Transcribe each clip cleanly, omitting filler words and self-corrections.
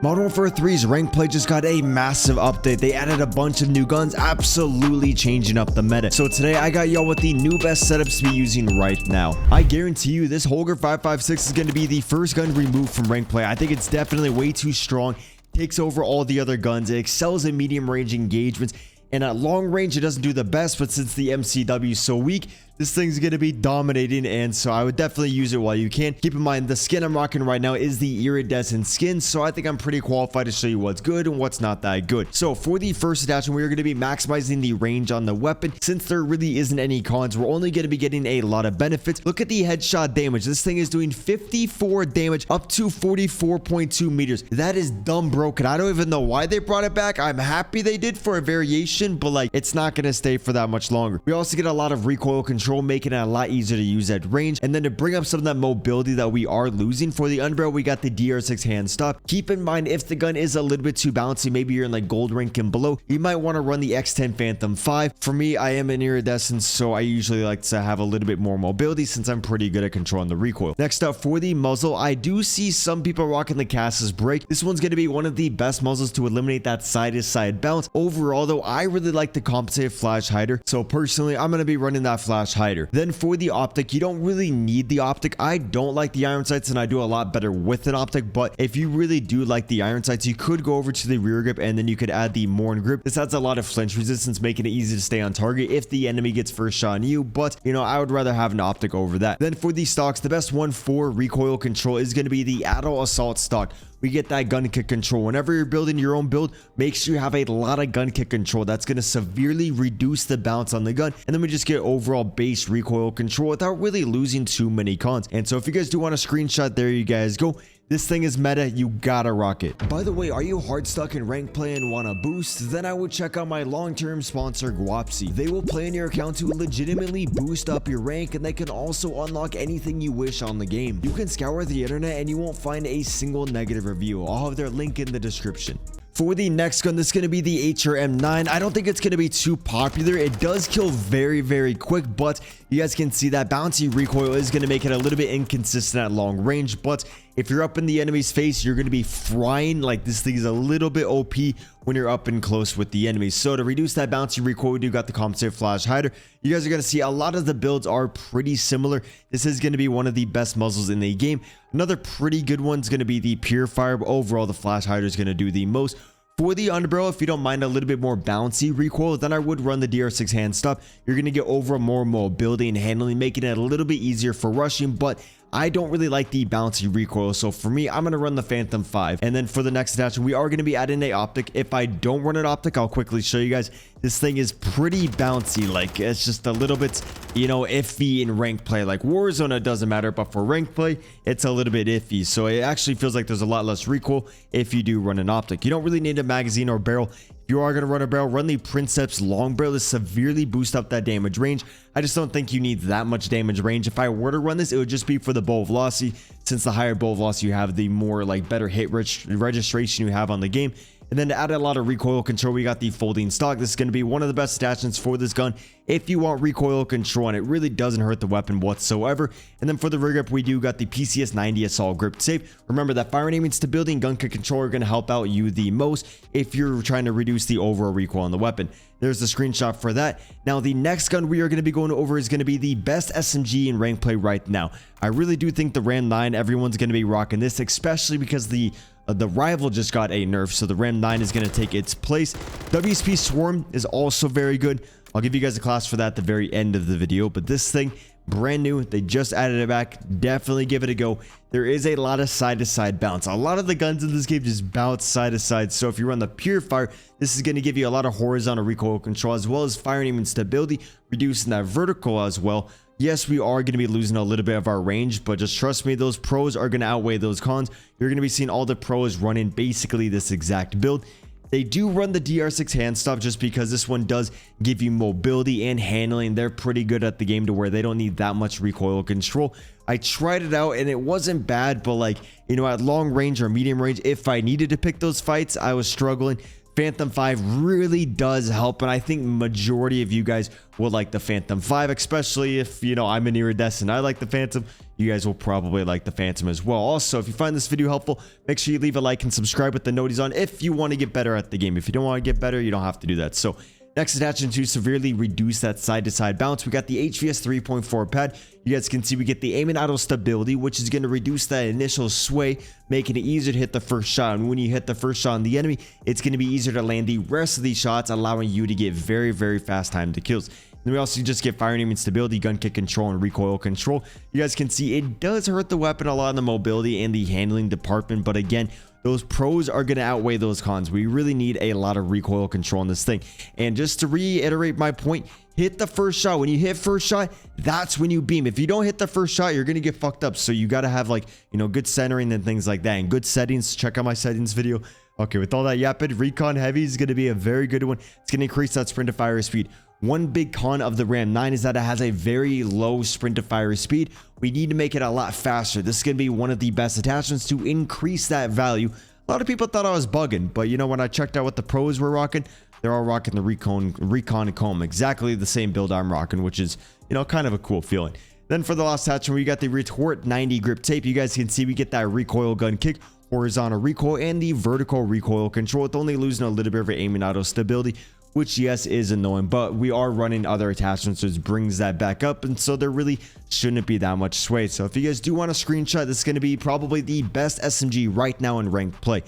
Modern Warfare 3's rank play just got a massive update. They added a bunch of new guns, absolutely changing up the meta. So today I got y'all with the new best setups to be using right now. I guarantee you this Holger 556 is going to be the first gun removed from rank play. I think it's definitely way too strong, takes over all the other guns, it excels in medium range engagements, and at long range it doesn't do the best, but since the MCW is so weak, this thing's going to be dominating, and so I would definitely use it while you can. Keep in mind, the skin I'm rocking right now is the iridescent skin, so I think I'm pretty qualified to show you what's good and what's not that good. So for the first attachment, we're going to be maximizing the range on the weapon. Since there really isn't any cons, we're only going to be getting a lot of benefits. Look at the headshot damage. This thing is doing 54 damage up to 44.2 meters. That is dumb broken. I don't even know why they brought it back. I'm happy they did for a variation, but like, it's not going to stay for that much longer. We also get a lot of recoil control, making it a lot easier to use at range. And then to bring up some of that mobility that we are losing, for the underbarrel we got the DR6 hand stop. Keep in mind, if the gun is a little bit too bouncy, maybe you're in like gold rank and below, you might want to run the X10 Phantom 5. For me, I am an iridescent, so I usually like to have a little bit more mobility since I'm pretty good at controlling the recoil. Next up, for the muzzle, I do see some people rocking the Cass's break. This one's going to be one of the best muzzles to eliminate that side-to-side bounce. Overall though, I really like the compensated flash hider, so personally I'm going to be running that flash hider. Then for the optic, you don't really need the optic. I don't like the iron sights and I do a lot better with an optic, but if you really do like the iron sights, you could go over to the rear grip and then you could add the Morn grip. This adds a lot of flinch resistance, making it easy to stay on target if the enemy gets first shot on you, but you know, I would rather have an optic over that. Then for the stocks, the best one for recoil control is going to be the Adult Assault stock. We get that gun kick control. Whenever you're building your own build, make sure you have a lot of gun kick control. That's going to severely reduce the bounce on the gun, and then we just get overall base recoil control without really losing too many cons. And so if you guys do want a screenshot, there you guys go. This thing is meta, you gotta rock it. By the way, are you hard stuck in rank play and want a boost? Then I would check out my long-term sponsor, Guapsi. They will play in your account to legitimately boost up your rank, and they can also unlock anything you wish on the game. You can scour the internet and you won't find a single negative review. I'll have their link in the description. For the next gun, this is going to be the HRM9. I don't think it's going to be too popular. It does kill very, very quick, but you guys can see that bouncy recoil is going to make it a little bit inconsistent at long range. But if you're up in the enemy's face, you're going to be frying. Like, this thing is a little bit OP when you're up and close with the enemy. So to reduce that bouncy recoil, we do got the compensated flash hider. You guys are going to see a lot of the builds are pretty similar. This is going to be one of the best muzzles in the game. Another pretty good one is going to be the purifier, but overall the flash hider is going to do the most. For the underbarrel, if you don't mind a little bit more bouncy recoil, then I would run the DR6 hand stop. You're going to get over more mobility and handling, making it a little bit easier for rushing, but I don't really like the bouncy recoil, so for me, I'm going to run the Phantom 5. And then for the next attachment, we are going to be adding an optic. If I don't run an optic, I'll quickly show you guys. This thing is pretty bouncy. Like, it's just a little bit, you know, iffy in rank play. Like Warzone, it doesn't matter, but for rank play, it's a little bit iffy. So it actually feels like there's a lot less recoil if you do run an optic. You don't really need a magazine or barrel. If you are going to run a barrel, run the Princeps long barrel to severely boost up that damage range. I just don't think you need that much damage range. If I were to run this, it would just be for the bow velocity, since the higher bow velocity you have, the more like better hit registration you have on the game. And then to add a lot of recoil control, we got the folding stock. This is going to be one of the best attachments for this gun if you want recoil control, and it really doesn't hurt the weapon whatsoever. And then for the rear grip, we do got the PCS 90 assault grip safe. Remember that fire aiming stability and gun kick control are going to help out you the most if you're trying to reduce the overall recoil on the weapon. There's the screenshot for that. Now the next gun we are going to be going over is going to be the best SMG in rank play right now. I really do think the Ram 9, everyone's going to be rocking this, especially because the rival just got a nerf, so the Ram 9 is going to take its place. WSP Swarm is also very good. I'll give you guys a class for that at the very end of the video, but this thing, brand new, they just added it back. Definitely give it a go. There is a lot of side-to-side bounce. A lot of the guns in this game just bounce side-to-side, so if you run the purifier, this is going to give you a lot of horizontal recoil control as well as fire aiming stability, reducing that vertical as well. Yes, we are going to be losing a little bit of our range, but just trust me, those pros are going to outweigh those cons. You're going to be seeing all the pros running basically this exact build. They do run the DR6 hand stop just because this one does give you mobility and handling. They're pretty good at the game to where they don't need that much recoil control. I tried it out and it wasn't bad, but like, you know, at long range or medium range, if I needed to pick those fights, I was struggling. Phantom 5 really does help, and I think majority of you guys will like the Phantom 5, especially if, you know, I'm an iridescent. I like the Phantom. You guys will probably like the Phantom as well. Also, if you find this video helpful, make sure you leave a like and subscribe with the noties on if you want to get better at the game. If you don't want to get better, you don't have to do that. So next attachment to severely reduce that side-to-side bounce, we got the HVS 3.4 pad. You guys can see we get the aim and auto stability, which is going to reduce that initial sway, making it easier to hit the first shot. And when you hit the first shot on the enemy, it's going to be easier to land the rest of these shots, allowing you to get very, very fast time to kills. Then we also just get fire aiming stability, gun kick control, and recoil control. You guys can see it does hurt the weapon a lot in the mobility and the handling department, but again, those pros are going to outweigh those cons. We really need a lot of recoil control in this thing. And just to reiterate my point, hit the first shot. When you hit first shot, that's when you beam. If you don't hit the first shot, you're going to get fucked up. So you got to have, like, you know, good centering and things like that, and good settings. Check out my settings video. Okay, with all that yapping, recon heavy is going to be a very good one. It's going to increase that sprint to fire speed. One big con of the Ram 9 is that it has a very low sprint to fire speed. We need to make it a lot faster. This is going to be one of the best attachments to increase that value. A lot of people thought I was bugging, but you know, when I checked out what the pros were rocking, they're all rocking the recon comb, exactly the same build I'm rocking, which is, you know, kind of a cool feeling. Then for the last attachment, we got the retort 90 grip tape. You guys can see we get that recoil gun kick, horizontal recoil, and the vertical recoil control, with only losing a little bit of aim and auto stability, which, yes, is annoying, but we are running other attachments, which brings that back up, and so there really shouldn't be that much sway. So if you guys do want a screenshot, this is going to be probably the best SMG right now in ranked play.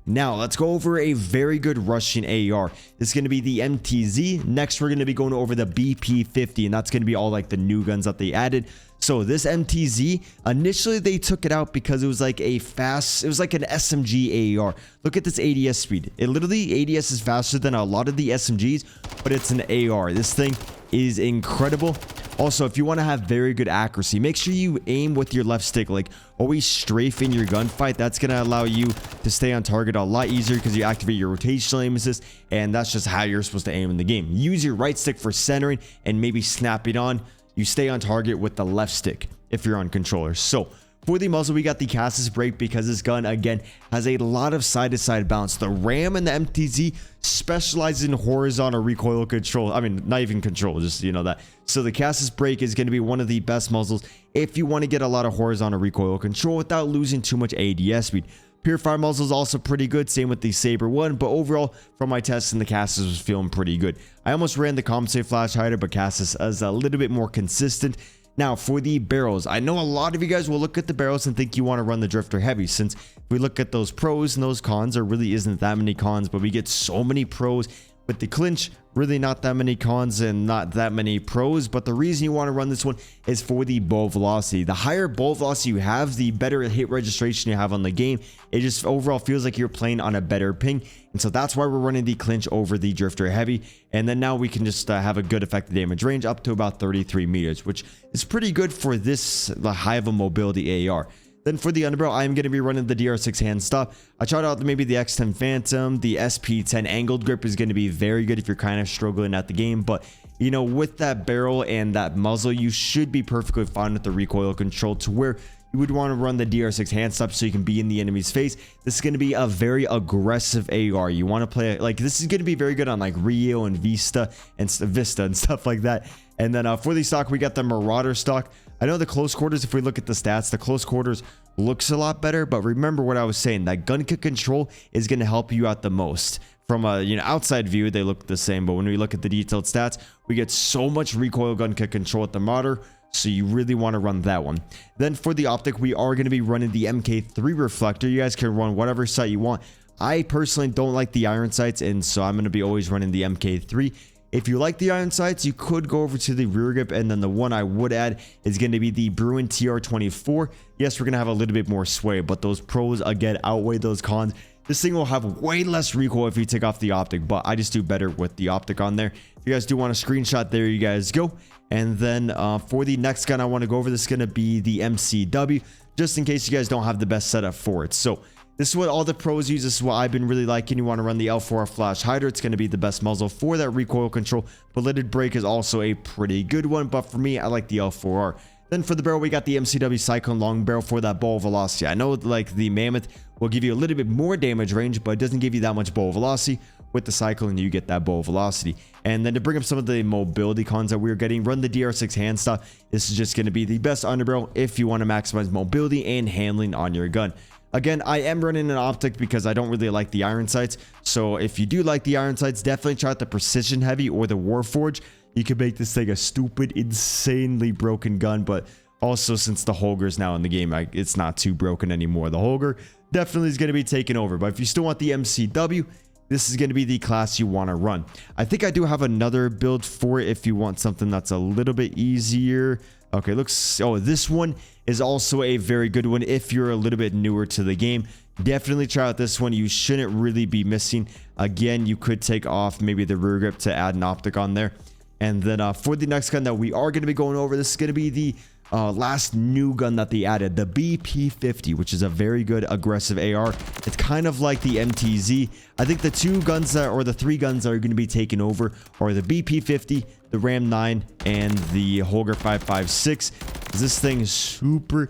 Now let's go over a very good rushing AR. This is going to be the MTZ. Next, we're going to be going over the BP50, and that's going to be all like the new guns that they added. So this MTZ, initially they took it out because it was like a fast, it was like an SMG AR. Look at this ADS speed. It literally, ADS is faster than a lot of the SMGs, but it's an AR. This thing is incredible. Also, if you want to have very good accuracy, make sure you aim with your left stick, like always strafe in your gunfight. That's going to allow you to stay on target a lot easier because you activate your rotational aim assist, and that's just how you're supposed to aim in the game. Use your right stick for centering and maybe snap it on. You stay on target with the left stick if you're on controller. So for the muzzle, we got the Cbass brake because this gun, again, has a lot of side-to-side bounce. The Ram and the MTZ specialize in horizontal recoil control. I mean, not even control, just, you know, that. So the Cbass brake is going to be one of the best muzzles if you want to get a lot of horizontal recoil control without losing too much ADS speed. Purifier muzzle is also pretty good, same with the Saber one, but overall, from my tests, and the Cbass was feeling pretty good. I almost ran the compensate flash hider, but Cbass is a little bit more consistent. Now, for the barrels, I know a lot of you guys will look at the barrels and think you want to run the Drifter heavy, since if we look at those pros and those cons, there really isn't that many cons, but we get so many pros. With the clinch, really not that many cons and not that many pros, but the reason you want to run this one is for the bow velocity. The higher bow velocity you have, the better hit registration you have on the game. It just overall feels like you're playing on a better ping, and so that's why we're running the clinch over the Drifter heavy. And then now we can just have a good effective damage range up to about 33 meters, which is pretty good for this high of a mobility AR. Then for the underbarrel, I'm going to be running the DR6 hand stop. I tried out maybe the X10 Phantom. The SP10 angled grip is going to be very good if you're kind of struggling at the game. But, you know, with that barrel and that muzzle, you should be perfectly fine with the recoil control to where you would want to run the DR6 hand stop so you can be in the enemy's face. This is going to be a very aggressive AR. You want to play, like, this is going to be very good on, like, Rio and Vista and stuff like that. And then for the stock, we got the Marauder stock. I know the close quarters, if we look at the stats, the close quarters looks a lot better, but remember what I was saying, that gun kick control is going to help you out the most. From a, you know, outside view, they look the same, but when we look at the detailed stats, we get so much recoil gun kick control with the Marauder, so you really want to run that one. Then for the optic, we are going to be running the MK3 reflector. You guys can run whatever sight you want. I personally don't like the iron sights, and so I'm going to be always running the MK3. If you like the iron sights, you could go over to the rear grip, and then the one I would add is going to be the Bruin TR24. Yes, we're going to have a little bit more sway, but those pros, again, outweigh those cons. This thing will have way less recoil if you take off the optic, but I just do better with the optic on there. If you guys do want a screenshot, there you guys go. And then for the next gun I want to go over, this is going to be the MCW, just in case you guys don't have the best setup for it. So this is what all the pros use. This is what I've been really liking. You want to run the L4R flash hider. It's going to be the best muzzle for that recoil control. Bulleted brake is also a pretty good one, but for me, I like the L4R. Then for the barrel, we got the MCW Cyclone long barrel for that bow velocity. I know like the Mammoth will give you a little bit more damage range, but it doesn't give you that much bow velocity. with the cycle and you get that bow velocity. And then to bring up some of the mobility cons that we're getting, run the DR6 hand stop. This is just going to be the best underbarrel if you want to maximize mobility and handling on your gun. Again, I am running an optic because I don't really like the iron sights. So if you do like the iron sights, definitely try out the precision heavy or the Warforge. You could make this thing a stupid, insanely broken gun, but also since the Holger is now in the game, it's not too broken anymore. The Holger definitely is going to be taken over, but if you still want the MCW, this is going to be the class you want to run. I think I do have another build for it if you want something that's a little bit easier. Okay, this one is also a very good one if you're a little bit newer to the game. Definitely try out this one. You shouldn't really be missing. Again, you could take off maybe the rear grip to add an optic on there. And then for the next gun that we are going to be going over, this is going to be the last new gun that they added, the BP50, which is a very good aggressive AR. It's kind of like the MTZ. I think the two guns that, or the three guns that are going to be taken over are the BP50, the Ram 9, and the Holger 556. This thing is super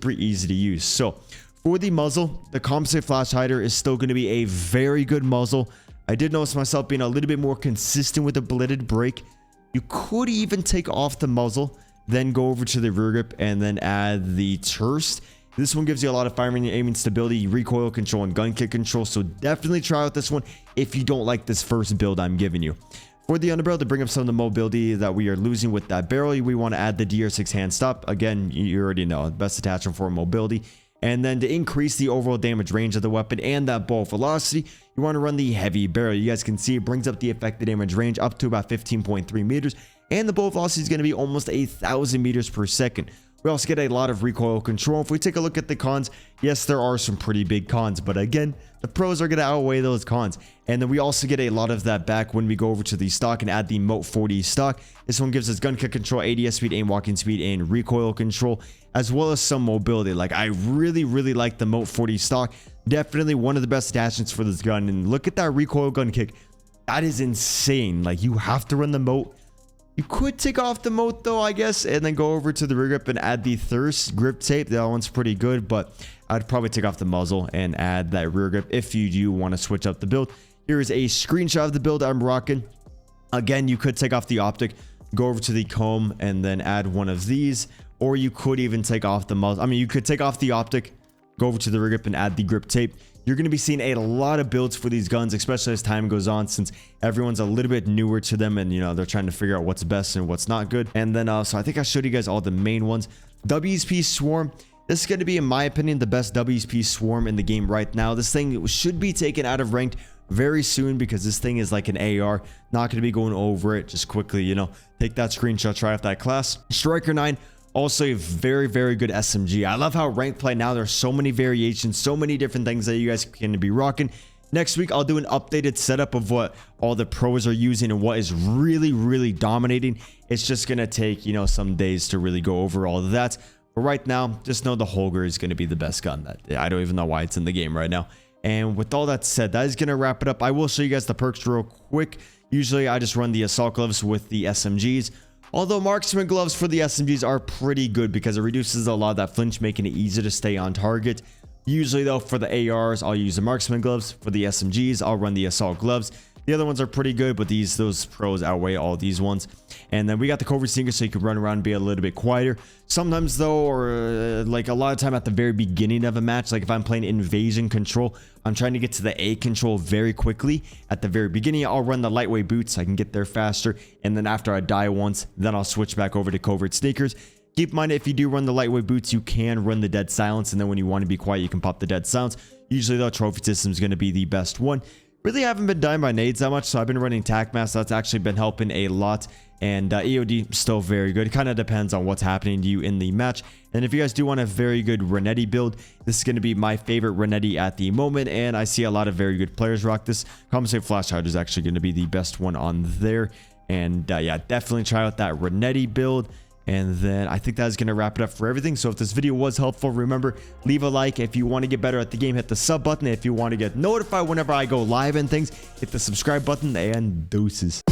easy to use. So for the muzzle, the composite flash hider is still going to be a very good muzzle. I did notice myself being a little bit more consistent with the bladed break. You could even take off the muzzle, then go over to the rear grip and then add the Turst. This one gives you a lot of firing and aiming stability, recoil control, and gun kick control. So definitely try out this one if you don't like this first build I'm giving you. For the underbarrel, to bring up some of the mobility that we are losing with that barrel, we want to add the DR6 hand stop. Again, you already know, best attachment for mobility. And then to increase the overall damage range of the weapon and that bow velocity, you want to run the heavy barrel. You guys can see it brings up the effective damage range up to about 15.3 meters. And the bow velocity is going to be almost 1,000 meters per second. We also get a lot of recoil control. If we take a look at the cons, yes, there are some pretty big cons, but again, the pros are going to outweigh those cons. And then we also get a lot of that back when we go over to the stock and add the MW3 stock. This one gives us gun kick control, ADS speed, aim walking speed, and recoil control, as well as some mobility. Like, I really like the MW3 stock. Definitely one of the best attachments for this gun. And look at that recoil gun kick. That is insane. Like, you have to run the MW. You could take off the moat though, I guess, and then go over to the rear grip and add the Thirst grip tape. That one's pretty good, but I'd probably take off the muzzle and add that rear grip if you do want to switch up the build. Here is a screenshot of the build I'm rocking. Again, you could take off the optic, go over to the comb, and then add one of these, or you could even take off the muzzle. I mean, you could take off the optic, go over to the rear grip and add the grip tape. You're going to be seeing a lot of builds for these guns, especially as time goes on, since everyone's a little bit newer to them and, you know, they're trying to figure out what's best and what's not good. And then, so I think I showed you guys all the main ones. WSP Swarm. This is going to be, in my opinion, the best WSP Swarm in the game right now. This thing should be taken out of ranked very soon because this thing is like an AR. Not going to be going over it. Just quickly, you know, take that screenshot, try out that class. Striker 9. Also a very good SMG. I love how ranked play now, there's so many variations, so many different things that you guys can be rocking. Next week, I'll do an updated setup of what all the pros are using and what is really dominating. It's just going to take, you know, some days to really go over all of that. But right now, just know the Holger is going to be the best gun. I don't even know why it's in the game right now. And with all that said, that is going to wrap it up. I will show you guys the perks real quick. Usually, I just run the assault gloves with the SMGs. Although marksman gloves for the SMGs are pretty good because it reduces a lot of that flinch, making it easier to stay on target. Usually though, for the ARs, I'll use the marksman gloves. For the SMGs, I'll run the assault gloves. The other ones are pretty good, but those pros outweigh all these ones. And then we got the covert sneaker, so you can run around and be a little bit quieter. Sometimes though, or like a lot of time at the very beginning of a match, like if I'm playing invasion control, I'm trying to get to the A control very quickly. At the very beginning, I'll run the lightweight boots so I can get there faster. And then after I die once, then I'll switch back over to covert sneakers. Keep in mind, if you do run the lightweight boots, you can run the dead silence. And then when you want to be quiet, you can pop the dead silence. Usually though, trophy system is going to be the best one. Really haven't been dying by nades that much, so I've been running TacMass. That's actually been helping a lot. And EOD still very good. It kind of depends on what's happening to you in the match. And if you guys do want a very good Renetti build, this is going to be my favorite Renetti at the moment. And I see a lot of very good players rock this. Compensate Flash Hider is actually going to be the best one on there. And yeah, definitely try out that Renetti build. And then I think that's going to wrap it up for everything. So if this video was helpful, remember, leave a like. If you want to get better at the game, hit the sub button. If you want to get notified whenever I go live and things, hit the subscribe button, and deuces.